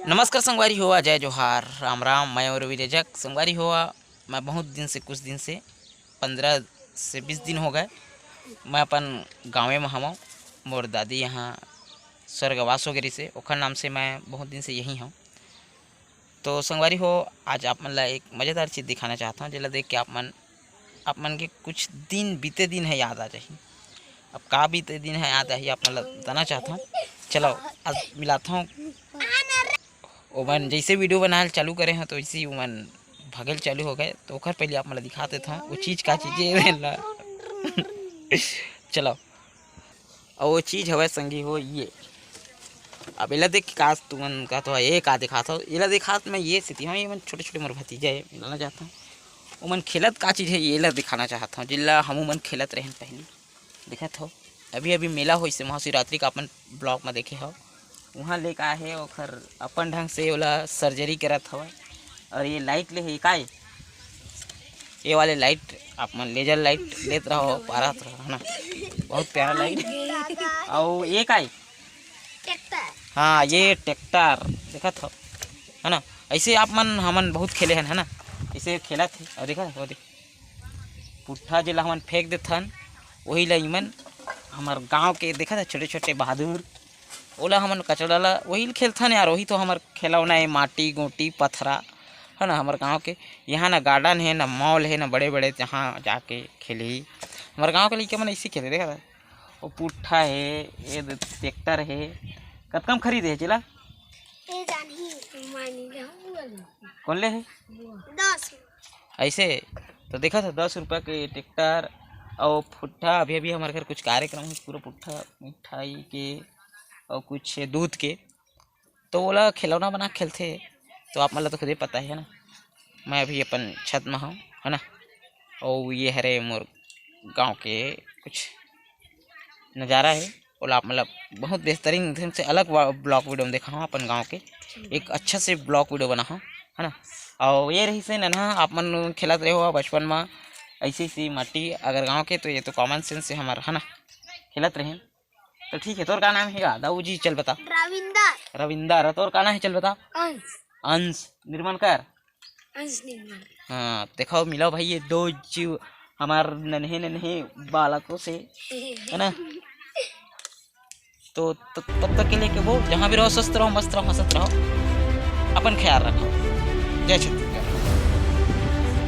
नमस्कार संगवारी हुआ, जय जोहार, राम राम। मैं और विरेजक संगवारी हुआ। मैं बहुत दिन से, कुछ दिन से 15 से 20 दिन हो गए मैं अपन गाँव में हूँ। मोर दादी यहाँ स्वर्गवास वगैरह से ओखर नाम से मैं बहुत दिन से यहीं हूँ। तो संगवारी हो, आज आप मन ला एक मज़ेदार चीज़ दिखाना चाहता हूँ, जिला देख के आप मन के कुछ दिन बीते दिन है याद आ जाही। अब का बीते दिन है याद आई आप मन ला बताना चाहता हूँ। चलो आज मिलाता हूँ। ओमन जैसे वीडियो बनाए चालू करे हैं तो इसी ओमन भगल चालू हो गए। तो ओखर पहले आप मतलब दिखा देता हूँ वो चीज़ का चीज़ चलो, और वो चीज़ हवे संगी हो ये। अब एला देख का तुमन का तो ये का दिखाता हो, एला दिखा मैं ये स्थिति हूँ। ये मन छोटे छोटे मोर भतीजा है, मिलाना चाहता हूँ। वो मन खेलत का चीज़ है ये ला दिखाना चाहता हूँ, जिला हम मन खेलत रहें पहले दिखत हो। अभी अभी मेला हो इसे महाशिवरात्रि का अपन ब्लॉग में देखे हो। वहाँ ले का है ओखर अपन ढंग से ओला सर्जरी करत हवा। और ये लाइट ले है का ये वाले लाइट आप मन लेजर लाइट लेत रहो, पारत रहो है ना, बहुत प्यारा लाइट। और ये का हाँ ये ट्रैक्टर देखत हो है ना। ऐसे आप मन हमन बहुत खेले हैं है ना, ऐसे खेला थे। और देखा वो देख पुट्ठा जिला हमन फेंक देथन वही ला इमन हमार गांव के देखा था छोटे छोटे बहादुर ओला हमन कचड़ा ला वही खेलथन यार। वही तो हमार खिलौना है, माटी गोटी पथरा है ना। हमारे गांव के यहाँ ना गार्डन है, ना मॉल है, ना बड़े बड़े जहाँ जाके खेली। हमारे गांव के लड़के मन ऐसे खेले देखा था। वो पुट्ठा है, ये ट्रैक्टर है, कतकम खरीदे है चिला कौन ले है 10 ऐसे। तो देखा था 10 रुपये के ट्रैक्टर और पुट्ठा। अभी अभी हमारे घर कुछ कार्यक्रम है, पूरा पुट्ठा मिठाई के और कुछ दूध के, तो बोला खिलौना बना खेलते। तो आप मतलब तो खुद ही पता है ना, मैं अभी अपन छत में हूँ है ना। और ये हरे मोर गांव के कुछ नज़ारा है। और आप मतलब बहुत बेहतरीन ढंग से अलग ब्लॉग वीडियो में देखा हूँ अपन गांव के, एक अच्छा से ब्लॉग वीडियो बना हूँ है ना। और ये रही से ना आप मन खेलत रहे हो बचपन में ऐसी ऐसी माटी अगर गाँव के, तो ये तो कॉमन सेंस से हमारा है ना, खेलत रहे। तो ठीक है, तोर का नाम है दाऊ जी? चल बता। रविंदर। रविंदर। तोर का नाम है? चल बता। अंश। अंश निर्मलकर। अंश निर्मल। हाँ देखो मिलो भाई ये दो जीव हमार नन्हे नन्हे बालकों से है ना। तो तब तक के लिए कि वो जहाँ भी रहो स्वस्थ रहो, मस्त रहो, हंसत रहो, अपन ख्याल रखो। जय छत्र।